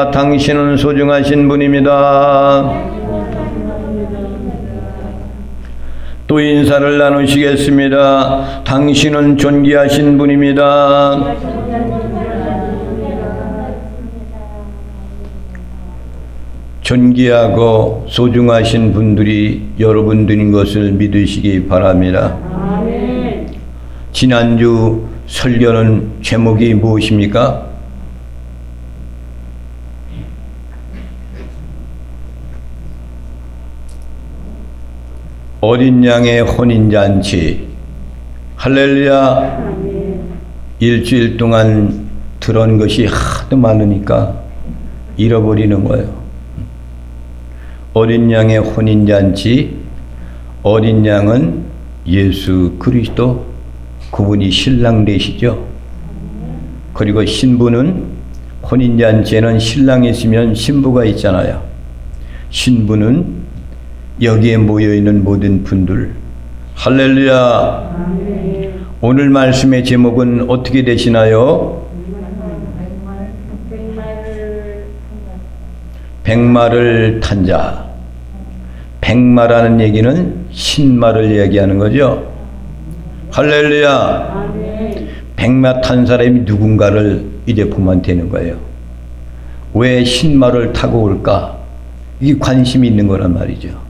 할렐루야, 당신은 소중하신 분입니다. 또 인사를 나누시겠습니다. 당신은 존귀하신 분입니다. 존귀하고 소중하신 분들이 여러분들인 것을 믿으시기 바랍니다. 지난주 설교는 제목이 무엇입니까? 어린 양의 혼인잔치. 할렐루야. 일주일 동안 들은 것이 하도 많으니까 잃어버리는 거예요. 어린 양의 혼인잔치. 어린 양은 예수 그리스도, 그분이 신랑 되시죠. 그리고 신부는, 혼인잔치에는 신랑이 있으면 신부가 있잖아요. 신부는 여기에 모여있는 모든 분들. 할렐루야. 오늘 말씀의 제목은 어떻게 되시나요? 백마를 탄 자. 백마라는 얘기는 신마를 얘기하는 거죠. 할렐루야. 백마 탄 사람이 누군가를 이제 보면 되는 거예요. 왜 신마를 타고 올까? 이게 관심이 있는 거란 말이죠.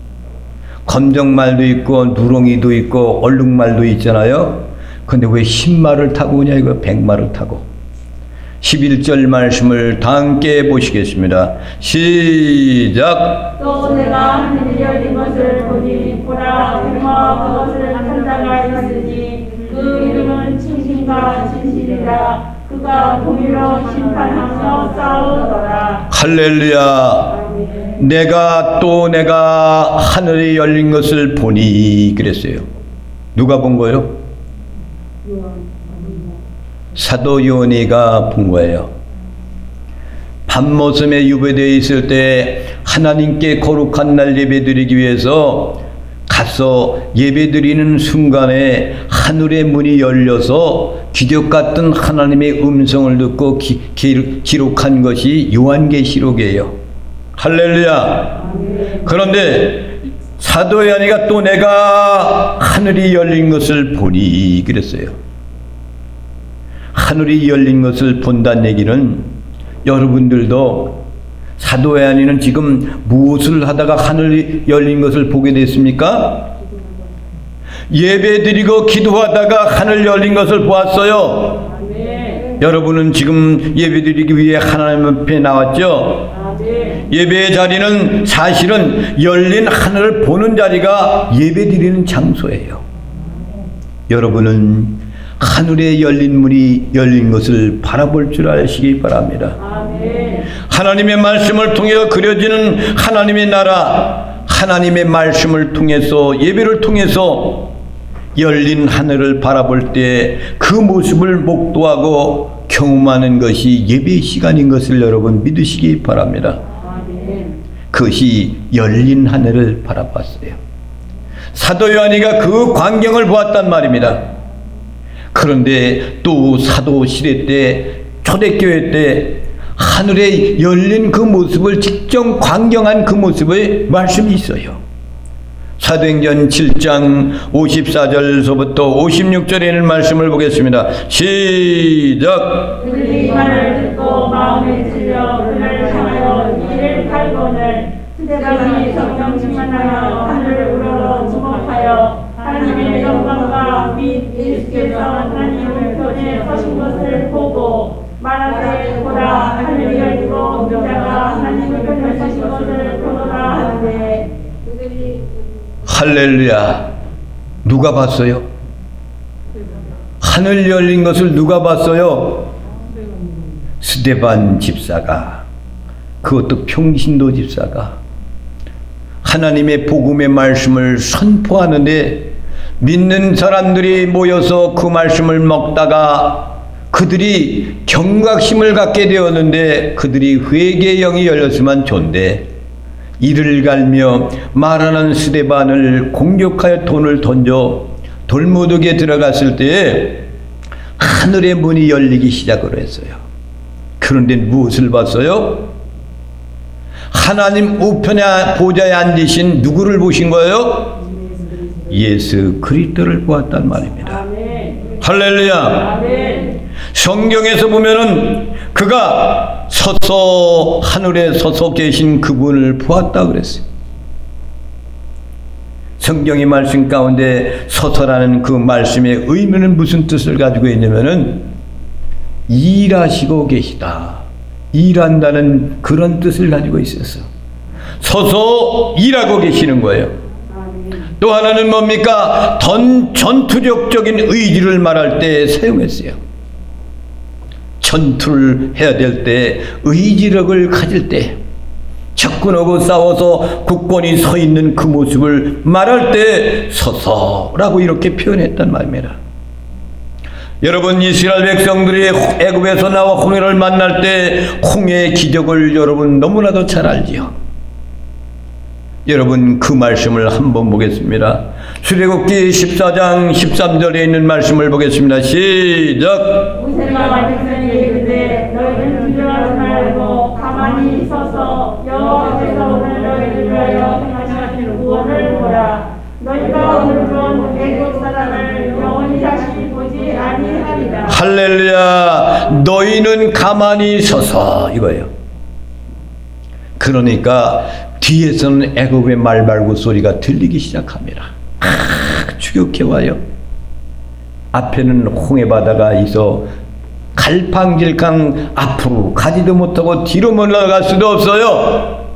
검정말도 있고 누렁이도 있고 얼룩말도 있잖아요. 근데 왜 신마를 타고 오냐, 이거 백마를 타고. 11절 말씀을 다 함께 보시겠습니다. 시작. 또 내가 하늘이 열린 것을 보니 보라, 백마와 그것을 탄 자가 있으니 그 이름은 진실과 진실이라. 그가 공의로 심판하며 싸우더라. 할렐루야. 내가 하늘이 열린 것을 보니 그랬어요. 누가 본 거예요? 사도 요한이가 본 거예요. 밤모섬에 유배되어 있을 때 하나님께 거룩한 날 예배드리기 위해서 가서 예배드리는 순간에 하늘의 문이 열려서 기적 같은 하나님의 음성을 듣고 기록한 것이 요한계시록이에요. 할렐루야. 그런데 사도 요한이가 또 내가 하늘이 열린 것을 보니 그랬어요. 하늘이 열린 것을 본다는 얘기는, 여러분들도 사도 요한이는 지금 무엇을 하다가 하늘이 열린 것을 보게 됐습니까? 예배드리고 기도하다가 하늘 열린 것을 보았어요. 여러분은 지금 예배드리기 위해 하나님 앞에 나왔죠? 예배의 자리는 사실은 열린 하늘을 보는 자리가 예배드리는 장소예요. 여러분은 하늘에 열린 문이 열린 것을 바라볼 줄 아시기 바랍니다. 하나님의 말씀을 통해 그려지는 하나님의 나라, 하나님의 말씀을 통해서, 예배를 통해서 열린 하늘을 바라볼 때 그 모습을 목도하고 경험하는 것이 예배 시간인 것을 여러분 믿으시기 바랍니다. 그것이 열린 하늘을 바라봤어요. 사도 요한이가 그 광경을 보았단 말입니다. 그런데 또 사도 시대 때, 초대교회 때 하늘에 열린 그 모습을 직접 광경한 그 모습의 말씀이 있어요. 사도행전 7장 54절서부터 56절에 있는 말씀을 보겠습니다. 시작. 그들이 말을 듣고 마음에 찔려 그를 향하여 이를 칼곤을 스데반이 성령 충만하여 하늘을 우러러 주목하여 하나님의 영광과 및 예수께서 하나님을 편에 서신 것을 보고 말하되 보라, 하늘이 열리고 자가 하나님을 편에 서신 것을 보노라 하는데. 할렐루야. 누가 봤어요? 하늘 열린 것을 누가 봤어요? 스데반 집사가, 그것도 평신도 집사가 하나님의 복음의 말씀을 선포하는데, 믿는 사람들이 모여서 그 말씀을 먹다가 그들이 경각심을 갖게 되었는데, 그들이 회개의 영이 열렸으면 좋은데 이를 갈며 말하는 스데반을 공격하여 돈을 던져 돌무더기에 들어갔을 때에 하늘의 문이 열리기 시작을 했어요. 그런데 무엇을 봤어요? 하나님 우편에 보좌에 앉으신 누구를 보신 거예요? 예수 그리스도를 보았단 말입니다. 아멘. 할렐루야. 아멘. 성경에서 보면은 그가 서서 하늘에 서서 계신 그분을 보았다 그랬어요. 성경의 말씀 가운데 서서라는 그 말씀의 의미는 무슨 뜻을 가지고 있냐면은 일하시고 계시다, 일한다는 그런 뜻을 가지고 있었어. 서서 일하고 계시는 거예요. 또 하나는 뭡니까? 전투력적인 의지를 말할 때 사용했어요. 전투를 해야 될 때, 의지력을 가질 때, 적군하고 싸워서 굳건히 서 있는 그 모습을 말할 때 서서라고 이렇게 표현했단 말입니다. 여러분, 이스라엘 백성들이 애굽에서 나와 홍해를 만날 때 홍해의 기적을 여러분 너무나도 잘 알지요. 여러분, 그 말씀을 한번 보겠습니다. 출애굽기 14장 13절에 있는 말씀을 보겠습니다. 시작. 모세가 백성에게 이르되 너희는 두려워하지 말고 가만히 서서 여호와께서 오늘 너희를 위하여 행하시는 구원을 보라. 너희가 오늘 본 애굽 사람을 영원히 다시 보지 아니하리라. 할렐루야. 너희는 가만히 서서, 이거예요. 그러니까 뒤에서는 애굽의 말발굽 소리가 들리기 시작합니다. 추격해 와요. 앞에는 홍해바다가 있어 갈팡질팡 앞으로 가지도 못하고 뒤로 물러갈 수도 없어요.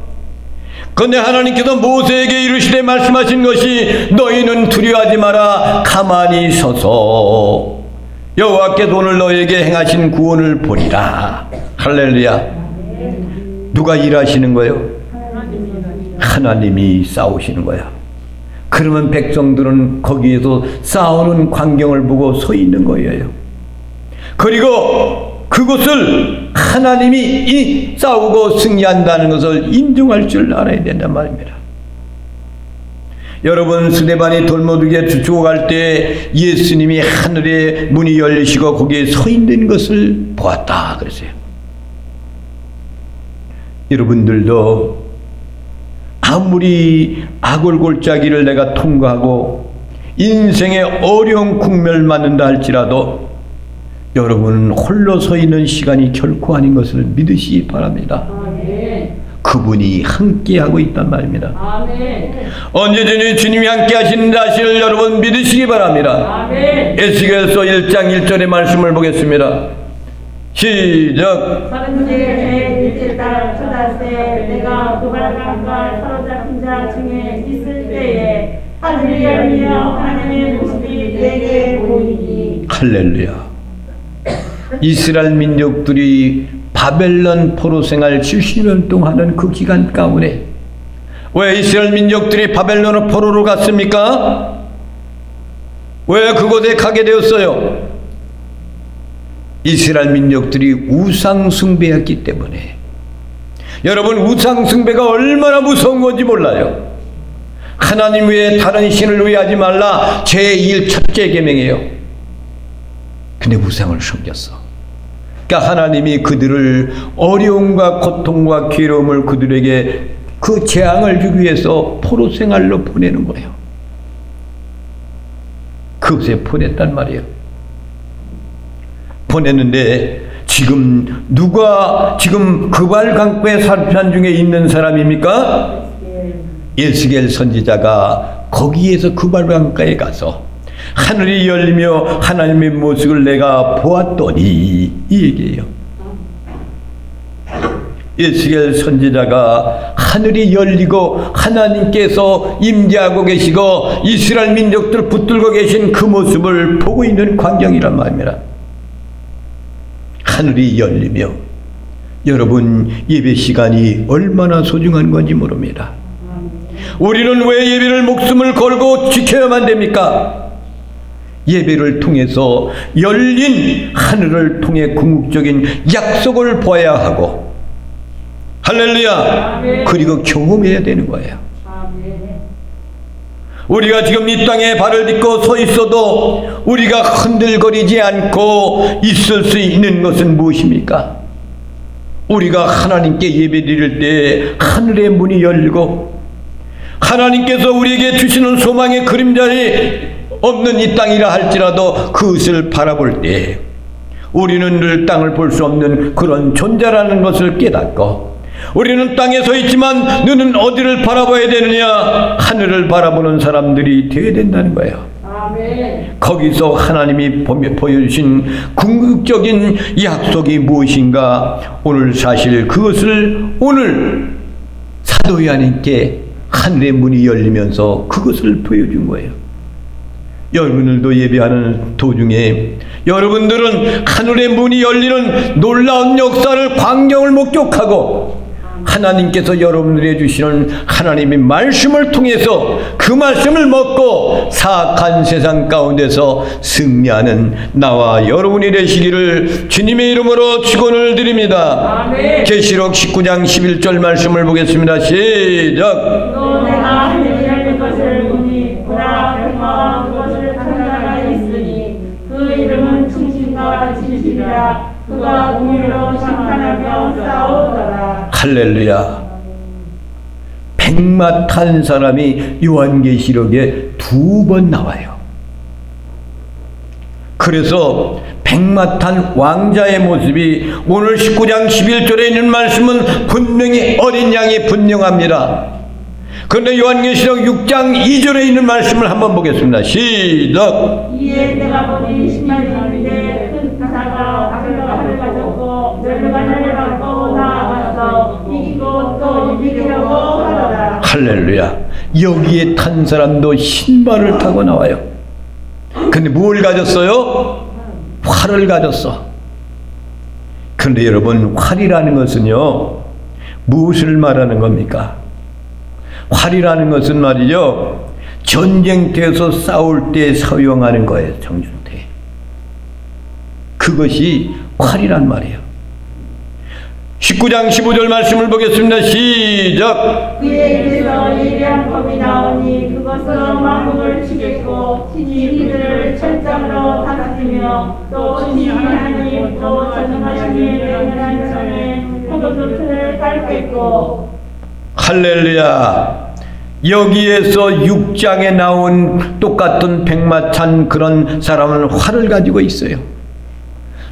그런데 하나님께서 모세에게 이르시되 말씀하신 것이 너희는 두려워하지 마라. 가만히 서서 여호와께서 오늘 너희에게 행하신 구원을 보리라. 할렐루야. 누가 일하시는 거예요? 하나님이 싸우시는 거야. 그러면 백성들은 거기에서 싸우는 광경을 보고 서 있는 거예요. 그리고 그것을 하나님이 싸우고 승리한다는 것을 인정할 줄 알아야 된단 말입니다. 여러분, 스데반이 돌무더기에 죽어갈 때 예수님이 하늘의 문이 열리시고 거기에 서 있는 것을 보았다 그랬어요. 여러분들도 아무리 아골골짜기를 내가 통과하고 인생의 어려운 국면을 맞는다 할지라도 여러분은 홀로 서 있는 시간이 결코 아닌 것을 믿으시기 바랍니다. 아멘. 그분이 함께하고 있단 말입니다. 아멘. 언제든지 주님이 함께 하시는 사실을 여러분 믿으시기 바랍니다. 아멘. 에스겔서 1장 1절의 말씀을 보겠습니다. 시작. 30일의 일제달 초다새 내가 도발강과 사로잡힌 자 중에 있을 때에 하늘이 열리며 하나님의 모습이 내게 보이니. 할렐루야. 이스라엘 민족들이 바벨론 포로 생활 70년 동안 하는 그 기간 가운데 왜 이스라엘 민족들이 바벨론 포로로 갔습니까? 왜 그곳에 가게 되었어요? 이스라엘 민족들이 우상 숭배했기 때문에. 여러분, 우상 숭배가 얼마나 무서운 건지 몰라요. 하나님 외에 다른 신을 위하지 말라 제1 첫째 계명이에요. 근데 우상을 섬겼어. 그러니까 하나님이 그들을 어려움과 고통과 괴로움을 그들에게 그 재앙을 주기 위해서 포로 생활로 보내는 거예요. 그것에 보냈단 말이에요. 보냈는데 지금 누가 지금 그발강가의 사편 중에 있는 사람입니까? 에스겔 선지자가 거기에서 그발강가에 가서 하늘이 열리며 하나님의 모습을 내가 보았더니 이 얘기예요. 에스겔 선지자가 하늘이 열리고 하나님께서 임재하고 계시고 이스라엘 민족들 붙들고 계신 그 모습을 보고 있는 광경이란 말입니다. 하늘이 열리며 여러분, 예배 시간이 얼마나 소중한 건지 모릅니다. 우리는 왜 예배를 목숨을 걸고 지켜야만 됩니까? 예배를 통해서 열린 하늘을 통해 궁극적인 약속을 보아야 하고, 할렐루야, 그리고 경험해야 되는 거예요. 우리가 지금 이 땅에 발을 딛고 서 있어도 우리가 흔들거리지 않고 있을 수 있는 것은 무엇입니까? 우리가 하나님께 예배드릴 때 하늘의 문이 열리고 하나님께서 우리에게 주시는 소망의 그림자에 없는 이 땅이라 할지라도 그것을 바라볼 때 우리는 늘 땅을 볼 수 없는 그런 존재라는 것을 깨닫고, 우리는 땅에 서 있지만 너는 어디를 바라봐야 되느냐? 하늘을 바라보는 사람들이 되어야 된다는 거예요. 아멘. 거기서 하나님이 보여주신 궁극적인 약속이 무엇인가? 오늘 사실 그것을 오늘 사도 요한님께 하늘의 문이 열리면서 그것을 보여준 거예요. 여러분들도 예배하는 도중에 여러분들은 하늘의 문이 열리는 놀라운 역사를, 광경을 목격하고 하나님께서 여러분들에게 주시는 하나님의 말씀을 통해서 그 말씀을 먹고 사악한 세상 가운데서 승리하는 나와 여러분이 되시기를 주님의 이름으로 축원을 드립니다. 아멘. 계시록 19장 11절 말씀을 보겠습니다. 시작. 또 내가 하늘이 열린 것을 보니 보라 백마와 그것을 탄 자가 있으니 그 이름은 충신과 진실이라. 그가 공의로 심판하며 싸우더라. 할렐루야. 백마 탄 사람이 요한계시록에 2번 나와요. 그래서 백마 탄 왕자의 모습이 오늘 19장 11절에 있는 말씀은 분명히 어린 양이 분명합니다. 그런데 요한계시록 6장 2절에 있는 말씀을 한번 보겠습니다. 시작. 이에 내가 보니 신발이 있는데 큰 사자가 하늘을 가졌고 멸관을 받고 나아가서 이기고 또 이기려고 하더라. 할렐루야. 여기에 탄 사람도 신발을 타고 나와요. 근데 뭘 가졌어요? 활을 가졌어. 그런데 여러분, 활이라는 것은요, 무엇을 말하는 겁니까? 활이라는 것은 말이죠, 전쟁터에서 싸울 때 사용하는 거예요. 정전태. 그것이 활이란 말이에요. 19장 15절 말씀을 보겠습니다. 시작. 그의 입에서 예리한 법이 나오니 그것으로 만국을 치겠고 이들을 철장으로 다스리며 또 친히 하나님 또 전능하심에 명령한 전에 포도주를 밟겠고. 할렐루야. 여기에서 6장에 나온 똑같은 백마 찬 그런 사람은 활을 가지고 있어요.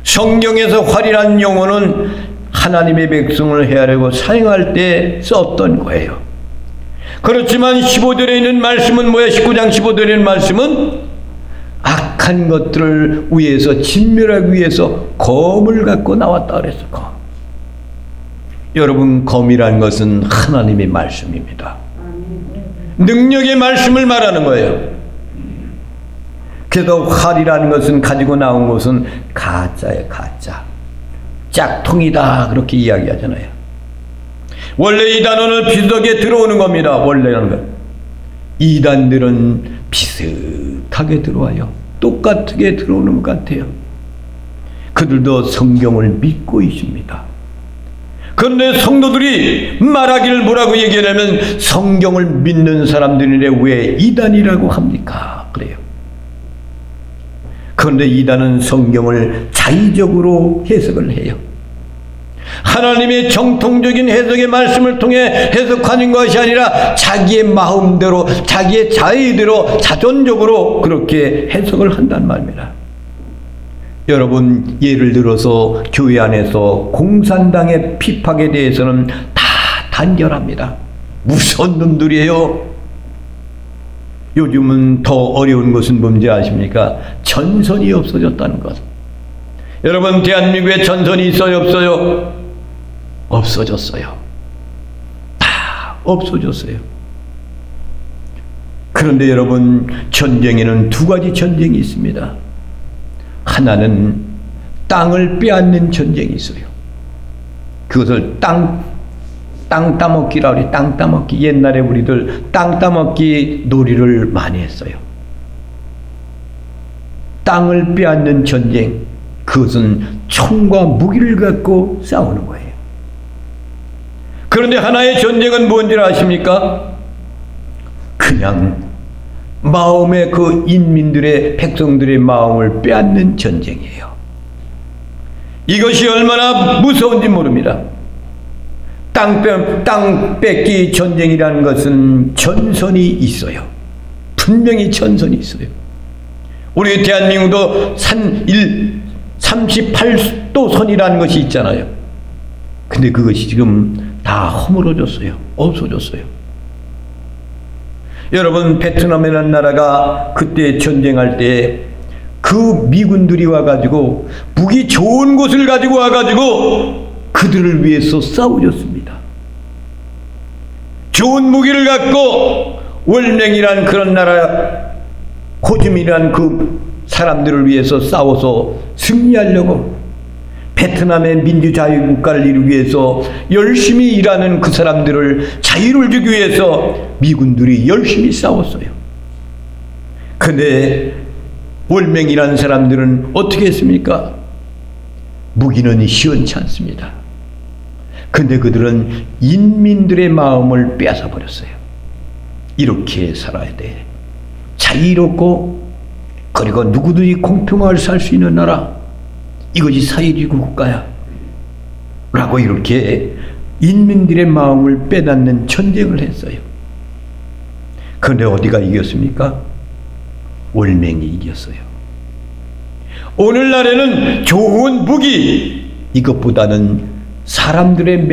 성경에서 활이라는 용어는 하나님의 백성을 헤아리고 사용할 때 썼던 거예요. 그렇지만 15절에 있는 말씀은 뭐야? 19장 15절에 있는 말씀은 악한 것들을 위해서 진멸하기 위해서 검을 갖고 나왔다 그랬어. 검. 여러분, 검이라는 것은 하나님의 말씀입니다. 능력의 말씀을 말하는 거예요. 그래서 활이라는 것은 가지고 나온 것은 가짜예요. 가짜. 짝퉁이다 그렇게 이야기하잖아요. 원래 이 단어는 비슷하게 들어오는 겁니다. 원래는 것. 이단들은 비슷하게 들어와요. 똑같게 들어오는 것 같아요. 그들도 성경을 믿고 있습니다. 그런데 성도들이 말하기를 뭐라고 얘기하냐면 성경을 믿는 사람들인데 왜 이단이라고 합니까? 그래요. 그런데 이단은 성경을 자의적으로 해석을 해요. 하나님의 정통적인 해석의 말씀을 통해 해석하는 것이 아니라 자기의 마음대로, 자기의 자의대로, 자존적으로 그렇게 해석을 한단 말입니다. 여러분, 예를 들어서 교회 안에서 공산당의 핍박에 대해서는 다 단결합니다. 무서운 놈들이에요. 요즘은 더 어려운 것은 뭔지 아십니까? 전선이 없어졌다는 것. 여러분, 대한민국에 전선이 있어요, 없어요? 없어졌어요. 다 없어졌어요. 그런데 여러분, 전쟁에는 두 가지 전쟁이 있습니다. 하나는 땅을 빼앗는 전쟁이 있어요. 그것을 땅 따먹기라고 그래요. 땅 따먹기. 옛날에 우리들 땅 따먹기 놀이를 많이 했어요. 땅을 빼앗는 전쟁, 그것은 총과 무기를 갖고 싸우는 거예요. 그런데 하나의 전쟁은 뭔지 아십니까? 그냥 마음의 그 인민들의, 백성들의 마음을 빼앗는 전쟁이에요. 이것이 얼마나 무서운지 모릅니다. 땅 뺏기 전쟁이라는 것은 전선이 있어요. 분명히 전선이 있어요. 우리 대한민국도 38도 선이라는 것이 있잖아요. 근데 그것이 지금 다 허물어졌어요. 없어졌어요. 여러분, 베트남이라는 나라가 그때 전쟁할 때 그 미군들이 와가지고 무기 좋은 곳을 가지고 와가지고 그들을 위해서 싸워줬습니다. 좋은 무기를 갖고 월맹이란 그런 나라, 호주민이란 그 사람들을 위해서 싸워서 승리하려고, 베트남의 민주자유국가를 이루기 위해서 열심히 일하는 그 사람들을 자유를 주기 위해서 미군들이 열심히 싸웠어요. 근데 월맹이라는 사람들은 어떻게 했습니까? 무기는 시원치 않습니다. 근데 그들은 인민들의 마음을 빼앗아 버렸어요. 이렇게 살아야 돼. 자유롭고 그리고 누구든지 공평하게 살 수 있는 나라, 이것이 사회주의 국가야 라고 이렇게 인민들의 마음을 빼앗는 전쟁을 했어요. 그런데 어디가 이겼습니까? 월맹이 이겼어요. 오늘날에는 좋은 무기, 이것보다는 사람들의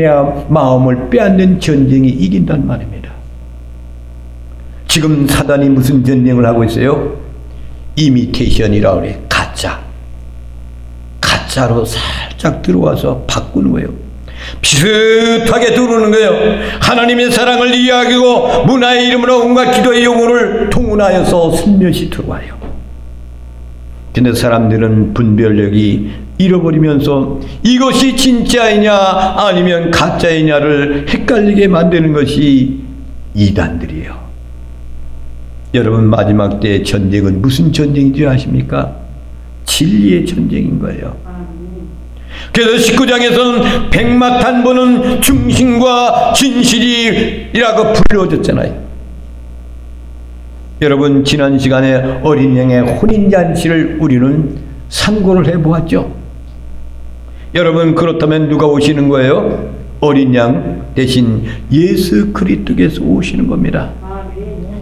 마음을 빼앗는 전쟁이 이긴단 말입니다. 지금 사단이 무슨 전쟁을 하고 있어요? 이미테이션이라고 그래. 가짜로 살짝 들어와서 바꾸는 거예요. 비슷하게 들어오는 거예요. 하나님의 사랑을 이야기하고 문화의 이름으로 온갖 기도의 용어를 통운하여서 슬며시 들어와요. 근데 사람들은 분별력이 잃어버리면서 이것이 진짜이냐 아니면 가짜이냐를 헷갈리게 만드는 것이 이단들이에요. 여러분, 마지막 때의 전쟁은 무슨 전쟁인지 아십니까? 진리의 전쟁인 거예요. 그래서 19장에서는 백마탄보는 중심과 진실이라고 불러졌잖아요. 여러분, 지난 시간에 어린 양의 혼인잔치를 우리는 상고를 해보았죠. 여러분, 그렇다면 누가 오시는 거예요? 어린 양 대신 예수 그리스도께서 오시는 겁니다.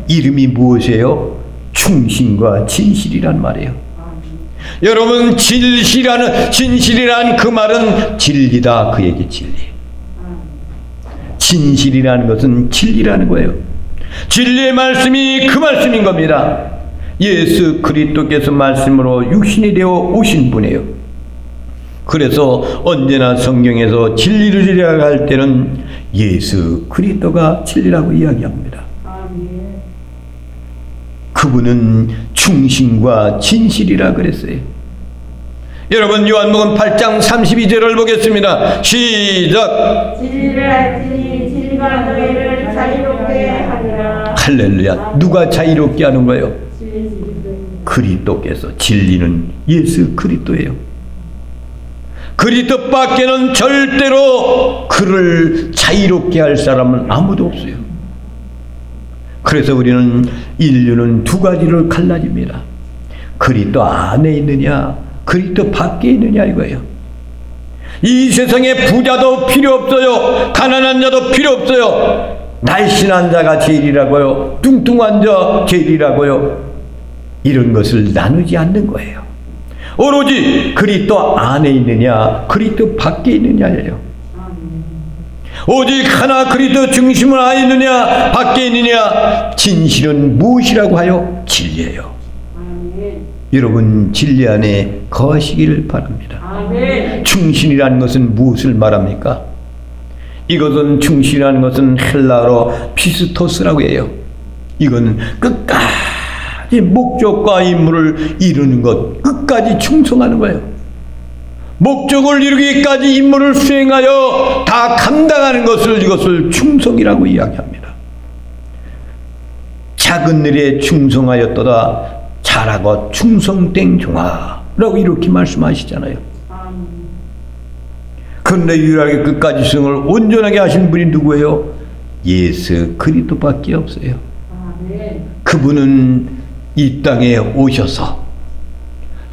이름이 무엇이에요? 충신과 진실이란 말이에요. 여러분, 진실이라는 그 말은 진리다, 그 얘기. 진리. 진실이라는 것은 진리라는 거예요. 진리의 말씀이 그 말씀인 겁니다. 예수 그리스도께서 말씀으로 육신이 되어 오신 분이에요. 그래서 언제나 성경에서 진리를 이야기할 때는 예수 그리스도가 진리라고 이야기합니다. 그분은 충신과 진실이라 그랬어요. 여러분, 요한복음 8장 32절을 보겠습니다. 시작. 진리를 알지니 진리가 너희를 자유롭게 하리라. 할렐루야. 누가 자유롭게 하는 거예요? 그리스도께서. 진리는 예수 그리스도예요. 그리스도밖에는 절대로 그를 자유롭게 할 사람은 아무도 없어요. 그래서 우리는 인류는 두 가지로 갈라집니다. 그리스도 안에 있느냐, 그리스도 밖에 있느냐, 이거예요. 이 세상에 부자도 필요 없어요. 가난한 자도 필요 없어요. 날씬한 자가 제일이라고요. 뚱뚱한 자 제일이라고요. 이런 것을 나누지 않는 거예요. 오로지 그리스도 안에 있느냐, 그리스도 밖에 있느냐예요. 오직 하나 그리스도 중심을 안에 있느냐 밖에 있느냐. 진실은 무엇이라고 하여? 진리예요. 여러분, 진리 안에 거하시기를 바랍니다. 충신이라는 것은 무엇을 말합니까? 이것은, 충신이라는 것은 헬라어로 피스토스라고 해요. 이건 끝까지 목적과 임무를 이루는 것, 끝까지 충성하는 거예요. 목적을 이루기까지 임무를 수행하여 다 감당하는 것을, 이것을 충성이라고 이야기합니다. 작은 일에 충성하였도다 잘하고 충성된 종아라고 이렇게 말씀하시잖아요. 그런데 유일하게 끝까지 수행을 온전하게 하신 분이 누구예요? 예수 그리스도밖에 없어요. 그분은 이 땅에 오셔서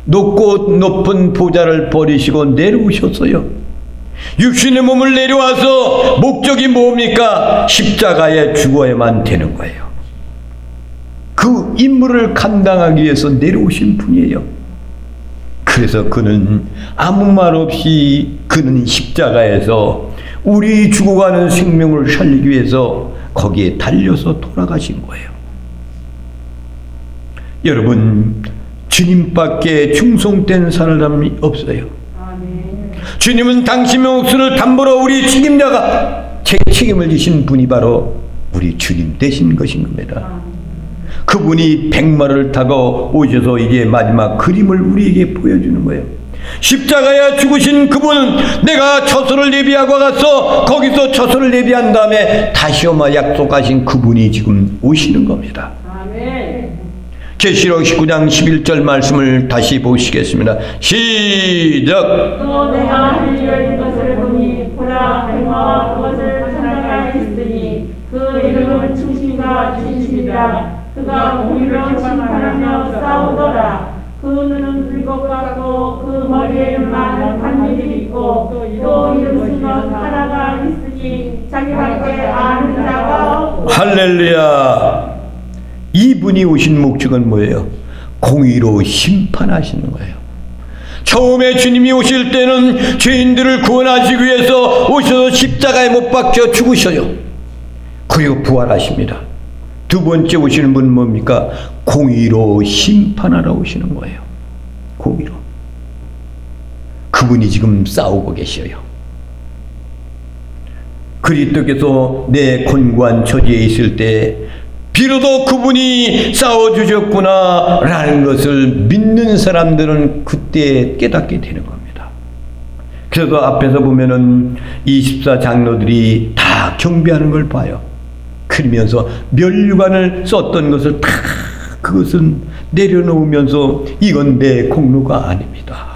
높고 높은 보좌를 버리시고 내려오셨어요. 육신의 몸을 내려와서 목적이 뭡니까? 십자가에 죽어야만 되는 거예요. 그 임무를 감당하기 위해서 내려오신 분이에요. 그래서 그는 아무 말 없이 그는 십자가에서 우리 죽어가는 생명을 살리기 위해서 거기에 달려서 돌아가신 거예요. 여러분, 주님밖에 충성된 사람이 없어요. 주님은 당신의 목숨을 담보로 우리 책임자가 책임을 지신 분이 바로 우리 주님 되신 것인 겁니다. 그분이 백마를 타고 오셔서 이제 마지막 그림을 우리에게 보여주는 거예요. 십자가에 죽으신 그분은 내가 처소를 예비하고 가서 거기서 처소를 예비한 다음에 다시 오마 약속하신 그분이 지금 오시는 겁니다. 계시록 19장 11절 말씀을 다시 보시겠습니다. 시작. 또 내가 하늘이 열린 것을 보니 보라 백마와 그것을 탄 자가 있으니 그 이름은 충신과 진실이라. 그가 공의로 심판하며 싸우더라. 그 눈은 불꽃 같고 그 머리에는 많은 반일이 있고 또 이름 쓴 것 하나가 있으니 자기밖에 아는 자가 없고. 할렐루야. 이분이 오신 목적은 뭐예요? 공의로 심판하시는 거예요. 처음에 주님이 오실 때는 죄인들을 구원하시기 위해서 오셔서 십자가에 못 박혀 죽으셔요. 그리고 부활하십니다. 두 번째 오시는 분은 뭡니까? 공의로 심판하러 오시는 거예요. 공의로. 그분이 지금 싸우고 계셔요. 그리스도께서 내 곤고한 처지에 있을 때 비로소 그분이 싸워주셨구나 라는 것을 믿는 사람들은 그때 깨닫게 되는 겁니다. 그래서 앞에서 보면은 24장로들이 다 경배하는 걸 봐요. 그러면서 면류관을 썼던 것을 다 그것은 내려놓으면서 이건 내 공로가 아닙니다.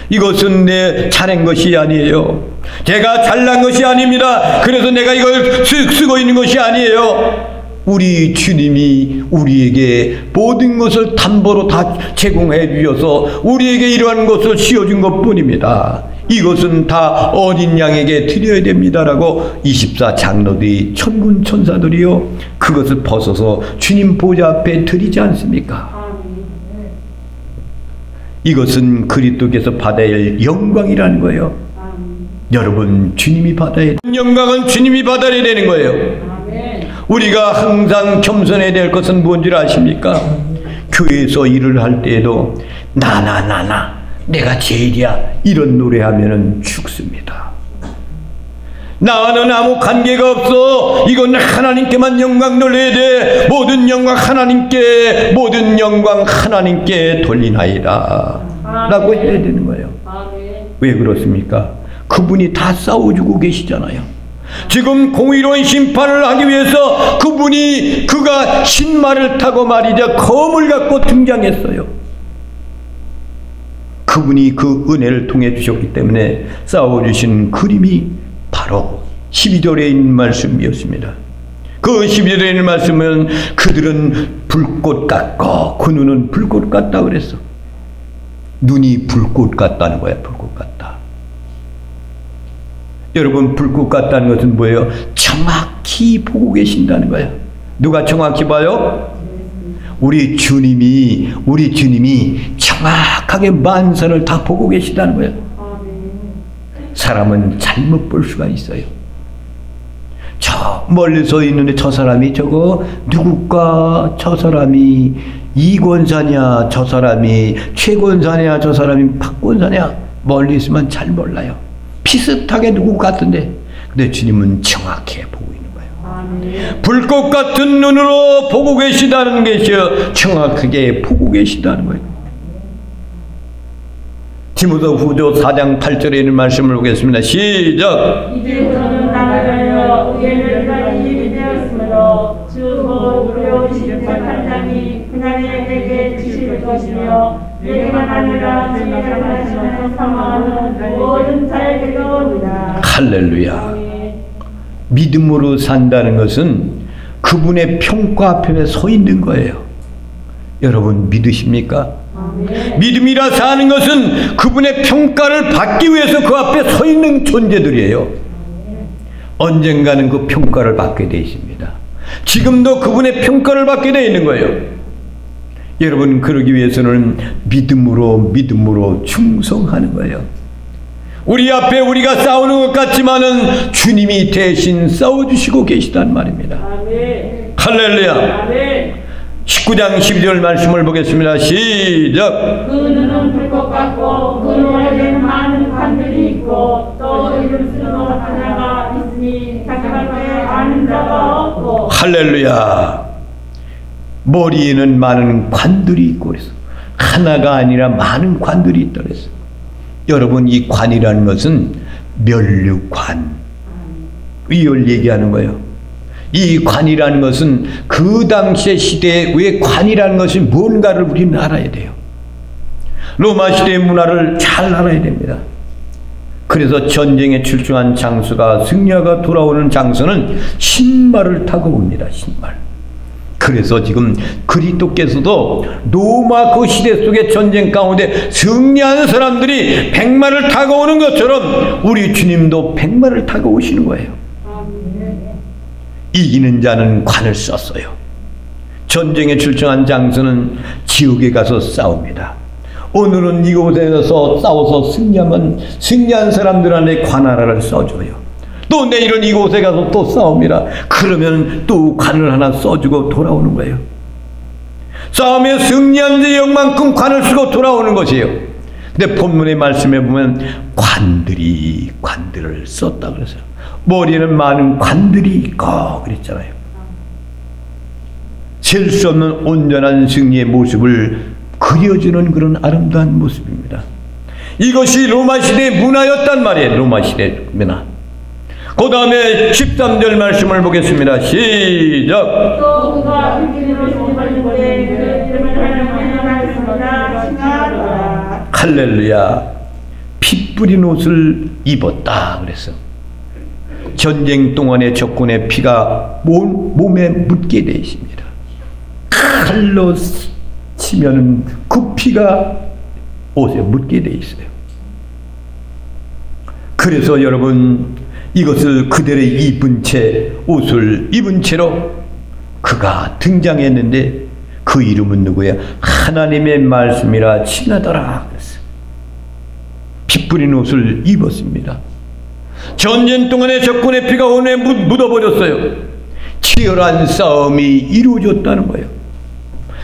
이것은 내 잘한 것이 아니에요. 제가 잘난 것이 아닙니다. 그래서 내가 이걸 쓰고 있는 것이 아니에요. 우리 주님이 우리에게 모든 것을 담보로 다 제공해 주셔서 우리에게 이러한 것을 씌워준 것 뿐입니다. 이것은 다 어린 양에게 드려야 됩니다라고 24장로들이 천군 천사들이요 그것을 벗어서 주님 보좌 앞에 드리지 않습니까? 이것은 그리스도께서 받아야 할 영광이라는 거예요. 여러분, 주님이 받아야 할 영광은 주님이 받아야 되는 거예요. 우리가 항상 겸손해야 될 것은 뭔지 아십니까? 교회에서 일을 할 때에도 나나 내가 제일이야 이런 노래하면은 죽습니다. 나는 아무 관계가 없어. 이건 하나님께만 영광 돌려야 돼. 모든 영광 하나님께 돌리나이다 라고 해야 되는 거예요. 왜 그렇습니까? 그분이 다 싸워주고 계시잖아요. 지금 공의로운 심판을 하기 위해서 그가 신말을 타고 말이죠 검을 갖고 등장했어요. 그분이 그 은혜를 통해 주셨기 때문에 싸워주신 그림이 바로 12절에 있는 말씀이었습니다. 그 12절에 있는 말씀은 그들은 불꽃 같고 그 눈은 불꽃 같다 그랬어. 눈이 불꽃 같다는 거야. 불꽃 같다. 여러분, 불꽃 같다는 것은 뭐예요? 정확히 보고 계신다는 거예요. 누가 정확히 봐요? 우리 주님이 정확하게 만선을 다 보고 계시다는 거예요. 사람은 잘못 볼 수가 있어요. 저 멀리서 있는데 저 사람이 저거 누굴까? 저 사람이 이권사냐? 저 사람이 최권사냐? 저 사람이 박권사냐? 멀리 있으면 잘 몰라요. 비슷하게 누구 같은데, 근데 주님은 정확히 보고 있는 거예요. 불꽃 같은 눈으로 보고 계시다는 것이요, 정확하게 보고 계시다는 거예요. 디모데후서 4장 8절에 있는 말씀을 보겠습니다. 시작. 이제부터는 나가려 의를 일이 되었으므로 주 곧 우리오신 재판장이 그날에 내게 주실 것이며 내게만 아니라 주님을 하시는 사망하는 모든 자에게도 이다. 할렐루야. 믿음으로 산다는 것은 그분의 평가 앞에 서 있는 거예요. 여러분 믿으십니까? 믿음이라 사는 것은 그분의 평가를 받기 위해서 그 앞에 서 있는 존재들이에요. 언젠가는 그 평가를 받게 되어 있습니다. 지금도 그분의 평가를 받게 되어 있는 거예요. 여러분, 그러기 위해서는 믿음으로 충성하는 거예요. 우리 앞에 우리가 싸우는 것 같지만은 주님이 대신 싸워주시고 계시단 말입니다. 아멘. 할렐루야. 아멘. 19장 12절 말씀을 보겠습니다. 시작. 그 눈은 불꽃 같고 그 눈에는 많은 관들이 있고 또 이름 쓰는 하나가 있으니 자기가 그에 아는 자가 없고. 할렐루야. 머리에는 많은 관들이 있고 그래서 하나가 아니라 많은 관들이 있다 그랬어요. 여러분, 이 관이라는 것은 면류관, 위를 얘기하는 거예요. 이 관이라는 것은 그 당시의 시대에 왜 관이라는 것이 뭔가를 우리는 알아야 돼요. 로마 시대의 문화를 잘 알아야 됩니다. 그래서 전쟁에 출중한 장수가 승려가 돌아오는 장수는 신말을 타고 옵니다. 신말. 그래서 지금 그리스도께서도 로마 그 시대 속의 전쟁 가운데 승리하는 사람들이 백마를 타고 오는 것처럼 우리 주님도 백마를 타고 오시는 거예요. 이기는 자는 관을 썼어요. 전쟁에 출정한 장수는 지옥에 가서 싸웁니다. 오늘은 이곳에서 싸워서 승리하면 승리한 사람들한테 관 하나를 써줘요. 또 내일은 이곳에 가서 또 싸웁니다. 그러면 또 관을 하나 써주고 돌아오는 거예요. 싸움에 승리한 자 영만큼 관을 쓰고 돌아오는 것이에요. 근데 본문의 말씀에 보면 관들을 썼다 그랬어요. 머리에는 많은 관들이 있고 그랬잖아요. 셀 수 없는 온전한 승리의 모습을 그려주는 그런 아름다운 모습입니다. 이것이 로마 시대의 문화였단 말이에요. 로마 시대의 문화. 그 다음에 13절 말씀을 보겠습니다. 시작. 또 그가 흙으로 종벌인데 그 이름을 하나님의 칭하더라. 할렐루야. 피 뿌린 옷을 입었다 그랬어. 전쟁 동안의 적군의 피가 몸에 묻게 되어 있습니다. 칼로 치면은 그 피가 옷에 묻게 되어 있어요. 그래서 여러분, 이것을 그대로 입은 채, 옷을 입은 채로 그가 등장했는데 그 이름은 누구야? 하나님의 말씀이라 칭하더라 그랬어요. 피 뿌린 옷을 입었습니다. 전쟁 동안의 적군의 피가 온에 묻어버렸어요. 치열한 싸움이 이루어졌다는 거예요.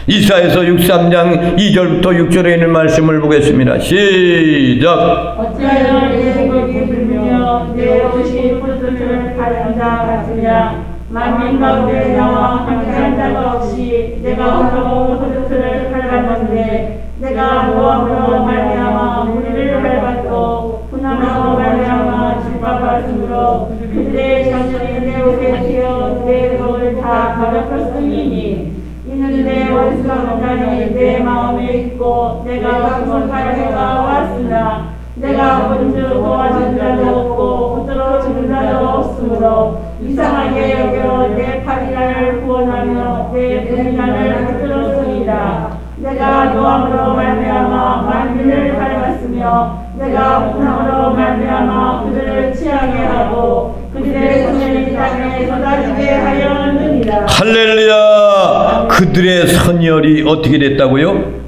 이사야서 63장 2절부터 6절에 있는 말씀을 보겠습니다. 시작. 어찌하여 내 생각이 불며 내 옷이 뿔들을 가른 자 같으냐. 만민 가운데 나와 함께한 자가 없이 내가 홀로 뿔들을 밟았는데 내가 모함으로 말미암아 우리를 밟았고 분함으로 말미암아 짓밟았으므로 그들의 장렬이 내 옷에 튀어 내 옷을 다 가렸으니 이는 내 원수가 못하니 내 마음에 있고 내가 구속할 해가 왔으나 내가 본즉 도와준 자도 없고 붙들어 주는 자도 없으므로 이상하게 여겨 내 팔이를 구원하며 내 분이란을 붙들었으리라. 내가 노함으로 말미암아 만민을 밟았으며 내가 분함으로 말미암아 그들을 취하게 하고 그들의 손을 땅에 쏟아지게 하였느니라. 할렐루야. 그들의 선열이 어떻게 됐다고요?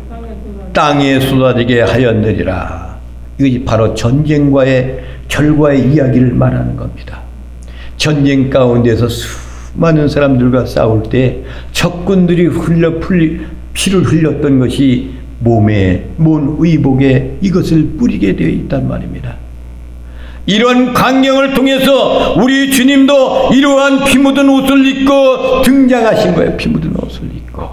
땅에 쏟아지게 하였느니라. 이것이 바로 전쟁과의 결과의 이야기를 말하는 겁니다. 전쟁 가운데서 수많은 사람들과 싸울 때 적군들이 피를 흘렸던 것이 몸에, 의복에 이것을 뿌리게 되어 있단 말입니다. 이러한 광경을 통해서 우리 주님도 이러한 피 묻은 옷을 입고 등장하신 거예요. 피 묻은 옷을 입고.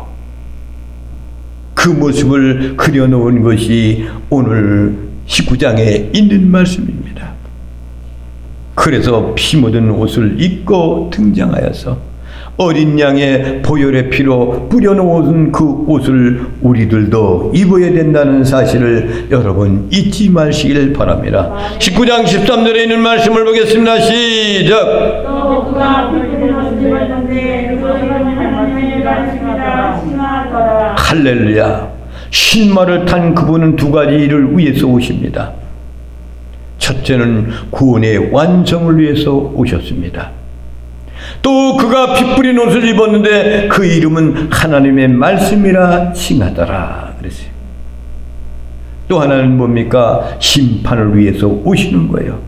그 모습을 그려놓은 것이 오늘 19장에 있는 말씀입니다. 그래서 피 묻은 옷을 입고 등장하여서 어린 양의 보혈의 피로 뿌려놓은 그 옷을 우리들도 입어야 된다는 사실을 여러분 잊지 마시길 바랍니다. 19장 13절에 있는 말씀을 보겠습니다. 시작. 또 그가 피 뿌린 옷을 입었는데 그 이름은 하나님의 말씀이라 칭하더라. 할렐루야. 신마를 탄 그분은 두 가지 일을 위해서 오십니다. 첫째는 구원의 완성을 위해서 오셨습니다. 또 그가 피 뿌린 옷을 입었는데 그 이름은 하나님의 말씀이라 칭하더라 그랬어요. 또 하나는 뭡니까? 심판을 위해서 오시는 거예요.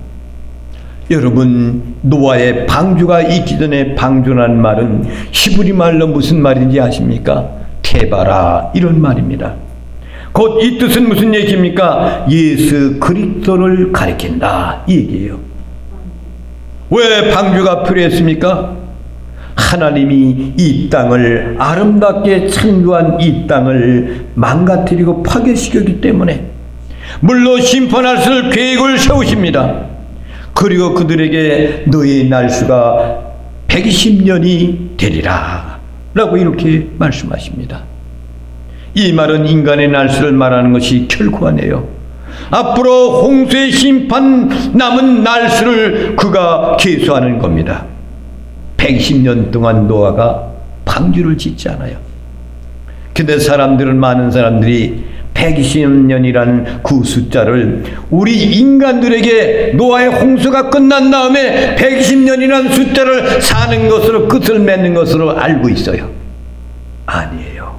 여러분, 노아의 방주가 있기 전에 방주라는 말은 히브리 말로 무슨 말인지 아십니까? 테바라, 이런 말입니다. 곧 이 뜻은 무슨 얘기입니까? 예수 그리스도를 가리킨다, 이 얘기예요. 왜 방주가 필요했습니까? 하나님이 이 땅을, 아름답게 창조한 이 땅을 망가뜨리고 파괴시켰기 때문에 물로 심판할 계획을 세우십니다. 그리고 그들에게 너의 날수가 120년이 되리라 라고 이렇게 말씀하십니다. 이 말은 인간의 날수를 말하는 것이 결코 아니에요. 앞으로 홍수의 심판 남은 날수를 그가 계수하는 겁니다. 120년 동안 노아가 방주를 짓지 않아요. 근데 많은 사람들이 120년이라는 그 숫자를 우리 인간들에게 노아의 홍수가 끝난 다음에 120년이라는 숫자를 사는 것으로, 끝을 맺는 것으로 알고 있어요. 아니에요.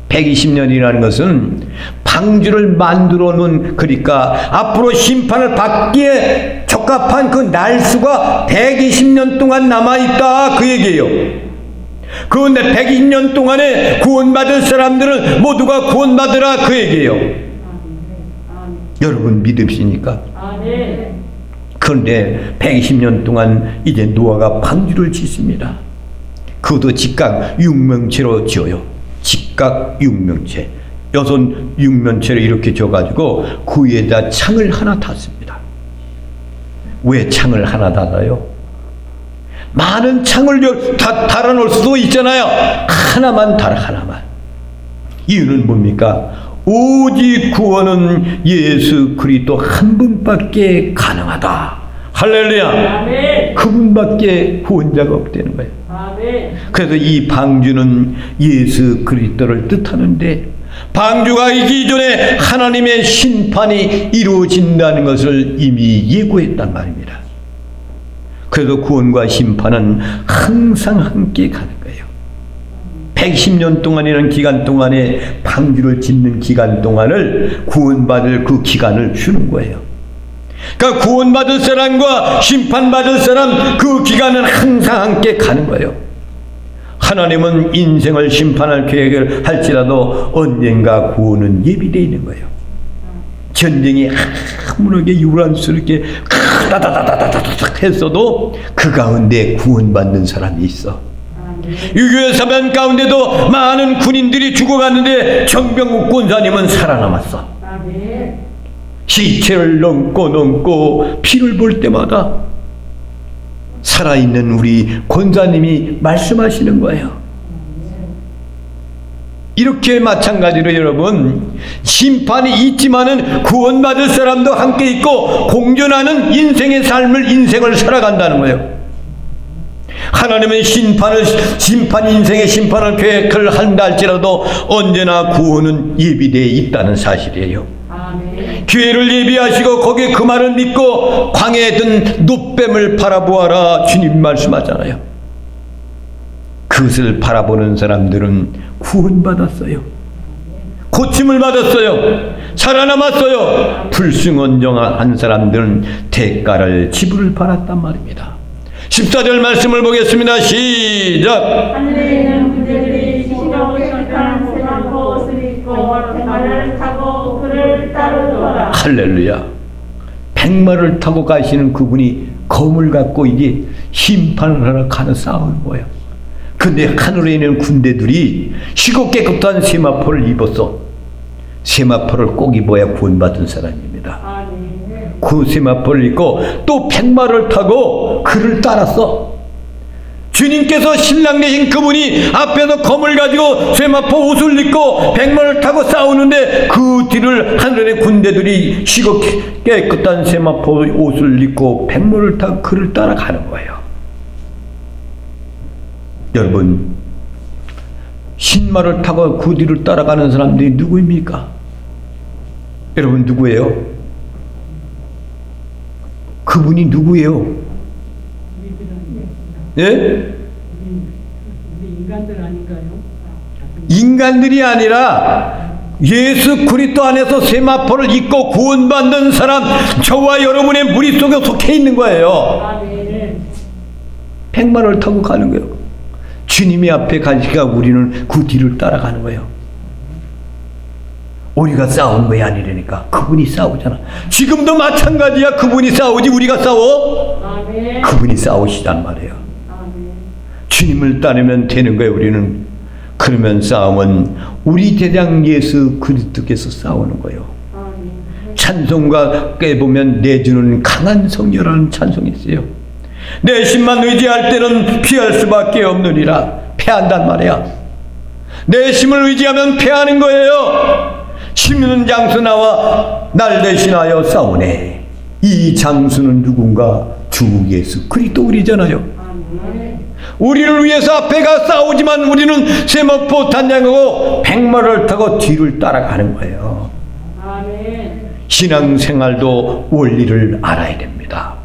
120년이라는 것은 방주를 만들어 놓은, 그러니까 앞으로 심판을 받기에 적합한 그 날수가 120년 동안 남아있다, 그 얘기예요. 그런데 120년 동안에 구원받을 사람들은 모두가 구원받으라, 그 얘기예요. 여러분 믿으십니까? 그런데 120년 동안 이제 노아가 방주를 짓습니다. 그것도 직각 육명체로 지어요. 직각 육명체. 6 육면체를 이렇게 줘가지고 그 위에다 창을 하나 닫습니다. 왜 창을 하나 닫아요? 많은 창을 달아놓을 수도 있잖아요. 하나만 달아, 하나만. 이유는 뭡니까? 오직 구원은 예수 그리스도 한 분밖에 가능하다. 할렐루야. 아멘. 그분밖에 구원자가 없다는 거예요. 아멘. 그래서 이 방주는 예수 그리스도를 뜻하는데, 방주가 있기 전에 하나님의 심판이 이루어진다는 것을 이미 예고했단 말입니다. 그래서 구원과 심판은 항상 함께 가는 거예요. 110년 동안이라는 기간 동안에, 방주를 짓는 기간 동안을 구원받을 그 기간을 주는 거예요. 그러니까 구원받을 사람과 심판받을 사람, 그 기간은 항상 함께 가는 거예요. 하나님은 인생을 심판할 계획을 할지라도 언젠가 구원은 예비되어 있는 거예요. 전쟁이 아무렇게 유란스럽게 다다다다다닥 했어도 그 가운데 구원받는 사람이 있어. 유교의 사변 가운데도 많은 군인들이 죽어갔는데 정병국 권사님은 살아남았어. 시체를 넘고 피를 볼 때마다 살아있는 우리 권사님이 말씀하시는 거예요. 이렇게 마찬가지로 여러분, 심판이 있지만은 구원받을 사람도 함께 있고 공존하는 인생의 인생을 살아간다는 거예요. 하나님은 인생의 심판을 계획을 한다 할지라도 언제나 구원은 예비되어 있다는 사실이에요. 기회를 예비하시고 거기에 그 말을 믿고 광야에 든 놋뱀을 바라보아라, 주님 말씀하잖아요. 그것을 바라보는 사람들은 구원받았어요. 고침을 받았어요. 살아남았어요. 불승언정한 사람들은 대가를 지불을 받았단 말입니다. 14절 말씀을 보겠습니다. 시작. 하늘에 있는 군대들이 시력을 설탕 세마포 옷을 입고 백마를 타고 그를 따르더라. 할렐루야. 백마를 타고 가시는 그분이 검을 갖고 이제 심판을 하러 가는 싸움인 거예요. 근데 하늘에 있는 군대들이 희고 깨끗한 세마포를 입었어. 세마포를 꼭 입어야 구원받은 사람입니다. 그 세마포를 입고 또 백마를 타고 그를 따랐어. 주님께서 신랑 되신 그분이 앞에서 검을 가지고 세마포 옷을 입고 백마를 타고 싸우는데 그 뒤를 하늘의 군대들이 희고 깨끗한 세마포 옷을 입고 백마를 타고 그를 따라가는 거예요. 여러분, 신말을 타고 그 뒤를 따라가는 사람들이 누구입니까? 여러분 누구예요? 그분이 누구예요? 예? 인간들 아닌가요? 인간들이 아니라 예수 그리스도 안에서 세마포를 입고 구원받는 사람, 저와 여러분의 머릿속에 속해 있는 거예요. 아멘. 백마를 타고 가는 거예요. 주님이 앞에 가시니까 우리는 그 뒤를 따라가는 거예요. 우리가 싸우는 거야 아니라니까. 그분이 싸우잖아. 지금도 마찬가지야. 그분이 싸우지 우리가 싸워? 아멘. 그분이 싸우시단 말이에요. 아멘. 주님을 따르면 되는 거예요. 우리는. 그러면 싸움은 우리 대장 예수 그리스도께서 싸우는 거예요. 아멘. 찬송가에 보면 내주는 강한 성녀라는 찬송이 있어요. 내 힘만 의지할 때는 피할 수밖에 없느니라. 패한단 말이야. 내 힘을 의지하면 패하는 거예요. 힘있는 장수 나와 날 대신하여 싸우네. 이 장수는 누군가? 주 예수 그리스도 우리잖아요. 아멘. 우리를 위해서 앞에 가 싸우지만 우리는 세마포 단장하고 백마를 타고 뒤를 따라가는 거예요. 아멘. 신앙생활도 원리를 알아야 됩니다.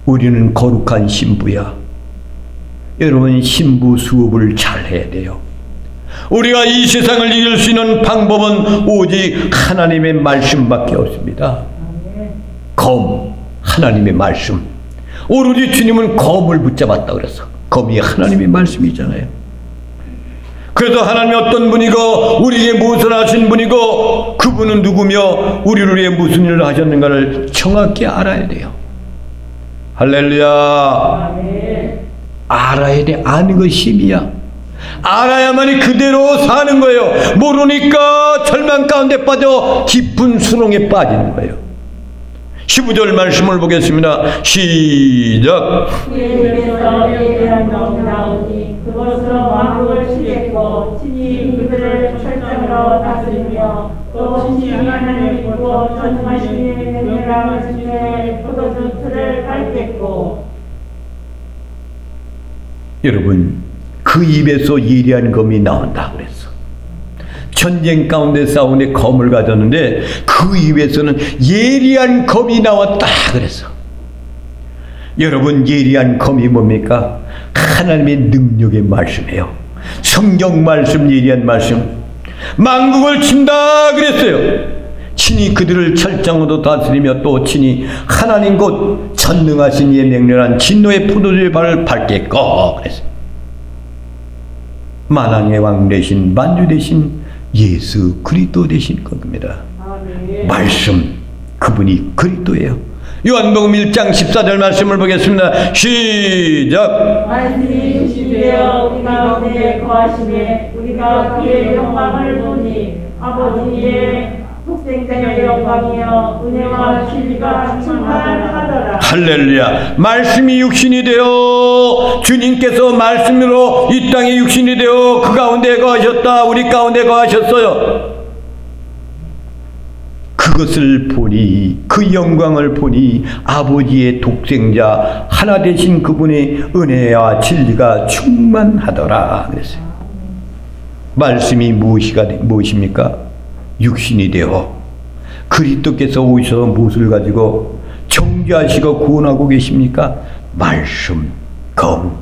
우리는 거룩한 신부야. 여러분 신부 수업을 잘 해야 돼요. 우리가 이 세상을 이길 수 있는 방법은 오직 하나님의 말씀밖에 없습니다. 검, 하나님의 말씀. 오로지 주님은 검을 붙잡았다 그랬어. 검이 하나님의 말씀이잖아요. 그래서 하나님이 어떤 분이고 우리에게 무엇을 하신 분이고 그분은 누구며 우리를 위해 무슨 일을 하셨는가를 정확히 알아야 돼요. 할렐루야. 아멘. 알아야 돼. 아는 것이 힘이야. 알아야만이 그대로 사는 거예요. 모르니까 절망 가운데 빠져 깊은 수렁에 빠지는 거예요. 15절 말씀을 보겠습니다. 시작. 주님께서 예배한 nom 나오니 그것으로 왕국을 치겠고 친히 그들을 철장으로 다스리며 또 친히 하나님이고 전능하신 이의 명령을 지켜 포도주 틀을 밟겠고. 여러분 그 입에서 예리한 검이 나온다 그랬어. 전쟁 가운데 싸우는데 검을 가졌는데 그 입에서는 예리한 검이 나왔다 그랬어. 여러분 예리한 검이 뭡니까? 하나님의 능력의 말씀이에요. 성경 말씀, 예리한 말씀. 만국을 친다 그랬어요. 친히 그들을 철장으로 다스리며 또 친히 하나님 곧 전능하신 이의 명령한 진노의 포도주의 발을 밟겠고 그랬어요. 만왕의 왕 되신 만주 되신 예수 그리스도 되신 겁니다. 아멘. 말씀 그분이 그리스도예요. 요한복음 1장 14절 말씀을 보겠습니다. 시작. 말씀이 주시되어 우리 가운데 거하심에 우리가 그의 영광을 보니 아버지의 독생자의 영광이여 은혜와 진리가 충만하더라. 할렐루야. 말씀이 육신이 되어 주님께서 말씀으로 이 땅에 육신이 되어 그 가운데 거하셨다. 우리 가운데 거하셨어요. 그것을 보니 그 영광을 보니 아버지의 독생자 하나 되신 그분의 은혜와 진리가 충만하더라 그랬어요. 말씀이 무엇입니까? 육신이 되어 그리스도께서 오셔서 무엇을 가지고 정죄하시고 구원하고 계십니까? 말씀, 검,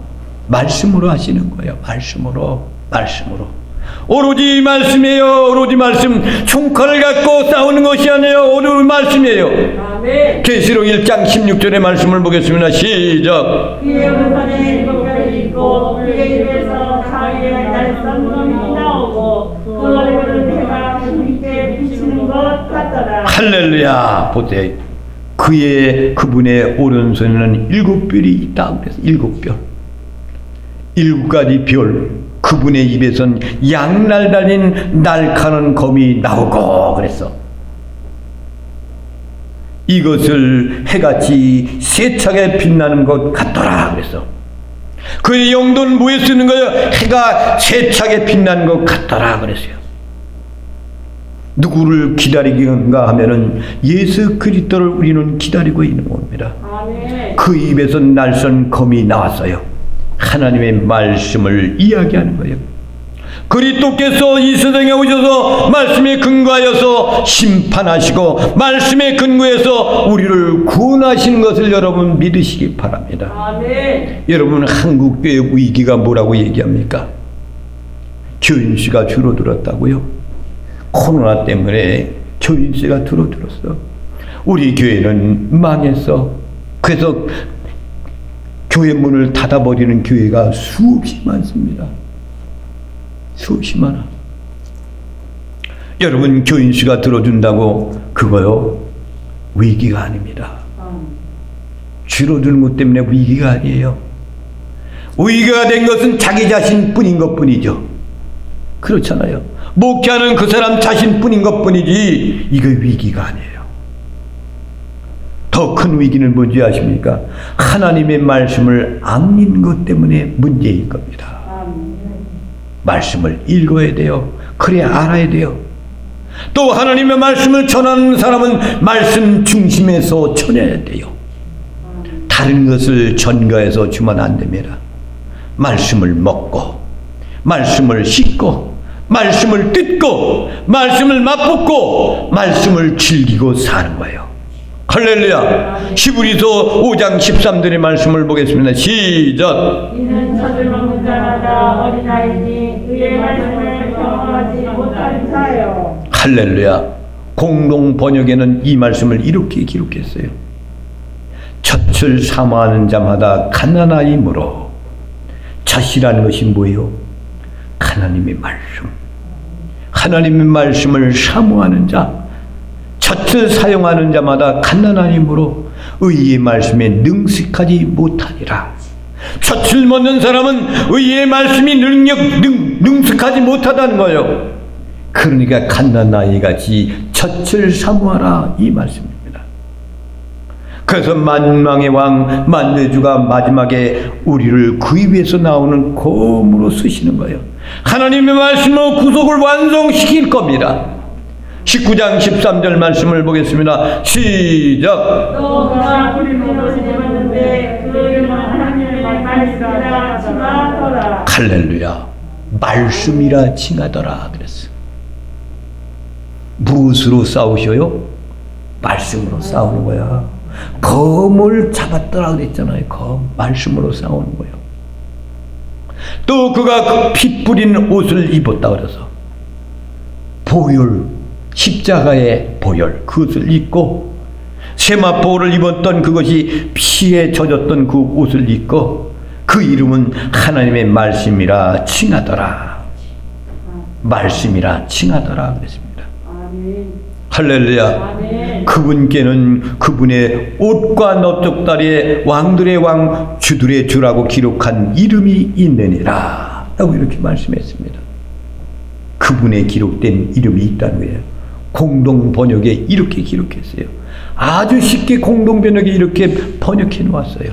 말씀으로 하시는 거예요. 말씀으로. 오로지 말씀이에요. 오로지 말씀. 총칼을 갖고 싸우는 것이 아니에요. 오로지 말씀이에요. 아멘. 계시록 1장 16절의 말씀을 보겠습니다. 시작. 그의 오른손에 일곱별이 있고 그의 입에서 자기의 날성검이 나오고 그 얼굴은 해가 힘있게 비치는 것 같더라. 할렐루야. 보세요. 그분의 오른손에는 7별이 있다 그래서 7별. 7가지 별. 그분의 입에선 양날 달린 날카로운 검이 나오고 그랬어. 이것을 해같이 세차게 빛나는 것 같더라 그랬어. 그의 용도는 뭐에 쓰는 거예요? 해가 세차게 빛나는 것 같더라 그랬어요. 누구를 기다리는가 하면은 예수 그리스도를 우리는 기다리고 있는 겁니다. 아멘. 그 입에서 날선 검이 나왔어요. 하나님의 말씀을 이야기하는 거예요. 그리스도께서 이 세상에 오셔서 말씀에 근거하여서 심판하시고 말씀에 근거해서 우리를 구원하시는 것을 여러분 믿으시기 바랍니다. 아멘. 여러분, 한국교회 위기가 뭐라고 얘기합니까? 교인수가 줄어들었다고요? 코로나 때문에 교인수가 줄어들었어. 우리 교회는 망했어. 그래서 교회 문을 닫아버리는 교회가 수없이 많습니다. 수없이 많아. 여러분, 교인수가 들어준다고 그거요 위기가 아닙니다. 줄어드는 것 때문에 위기가 아니에요. 위기가 된 것은 자기 자신뿐인 것뿐이죠. 그렇잖아요. 목회하는 그 사람 자신뿐인 것뿐이지 이거 위기가 아니에요. 더 큰 위기는 뭔지 아십니까? 하나님의 말씀을 안 읽는 것 때문에 문제인 겁니다. 말씀을 읽어야 돼요. 그래야 알아야 돼요. 또 하나님의 말씀을 전하는 사람은 말씀 중심에서 전해야 돼요. 다른 것을 전가해서 주면 안 됩니다. 말씀을 먹고 말씀을 씻고 말씀을 듣고 말씀을 맛보고 말씀을 즐기고 사는 거예요. 할렐루야. 히브리서 5장 13절의 말씀을 보겠습니다. 시작. 이는 젖을 먹는 자마다 어린아이니 그의 말씀을 경험하지 못한 자요. 할렐루야. 공동 번역에는 이 말씀을 이렇게 기록했어요. 젖을 사모하는 자마다 가난하이므로. 젖이라는 것이 뭐예요? 하나님의 말씀. 하나님의 말씀을 사모하는 자, 젖을 사용하는 자마다 가난하이므로 의의 말씀에 능숙하지 못하니라. 젖을 먹는 사람은 의의 말씀이 능숙하지 못하다는 거예요. 그러니까 갓난아이 같이 젖을 사모하라 이 말씀입니다. 그래서 만왕의 왕 만대주가 마지막에 우리를 구입해서 나오는 검으로 쓰시는 거예요. 하나님의 말씀으로 구속을 완성시킬 겁니다. 19장 13절 말씀을 보겠습니다. 시작. 또 그가 불임으로 집었는데 그 이름은 하나님의 말씀이라 칭하더라. 할렐루야. 말씀이라 칭하더라 그랬어. 무엇으로 싸우셔요? 말씀으로 싸우는 거야. 검을 잡았더라 그랬잖아요. 검. 말씀으로 싸우는 거예요. 또 그가 그 피 뿌린 옷을 입었다 그래서 보혈, 십자가의 보혈 그것을 입고 세마포를 입었던 그것이 피에 젖었던 그 옷을 입고 그 이름은 하나님의 말씀이라 칭하더라. 말씀이라 칭하더라 그랬습니다. 할렐루야. 아멘. 그분께는 그분의 옷과 넓적다리에 왕들의 왕 주들의 주라고 기록한 이름이 있느니라 라고 이렇게 말씀했습니다. 그분의 기록된 이름이 있다는 거예요. 공동 번역에 이렇게 기록했어요. 아주 쉽게 공동 번역에 이렇게 번역해 놓았어요.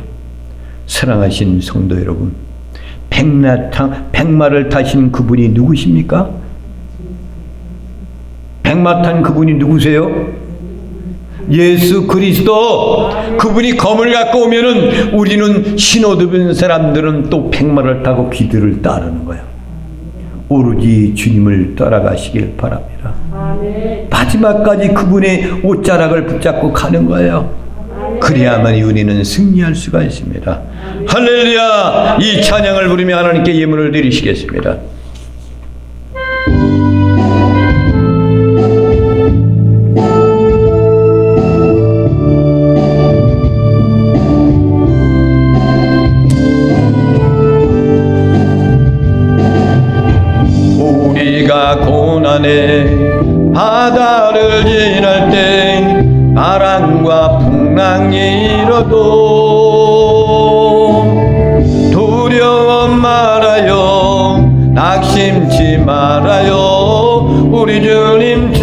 사랑하신 성도 여러분, 백마를 타신 그분이 누구십니까? 백마 탄 그분이 누구세요? 예수 그리스도. 그분이 검을 갖고 오면은 우리는 신호듭은 사람들은 또 백마를 타고 귀들을 따르는 거예요. 오로지 주님을 따라가시길 바랍니다. 아멘. 마지막까지 그분의 옷자락을 붙잡고 가는 거예요. 그래야만 우리는 승리할 수가 있습니다. 할렐루야. 이 찬양을 부르며 하나님께 예물을 드리시겠습니다. 우리가 고난의 바다를 지날 때 바람과 풍랑이 일어도 두려워 말아요. 낙심치 말아요. 우리 주님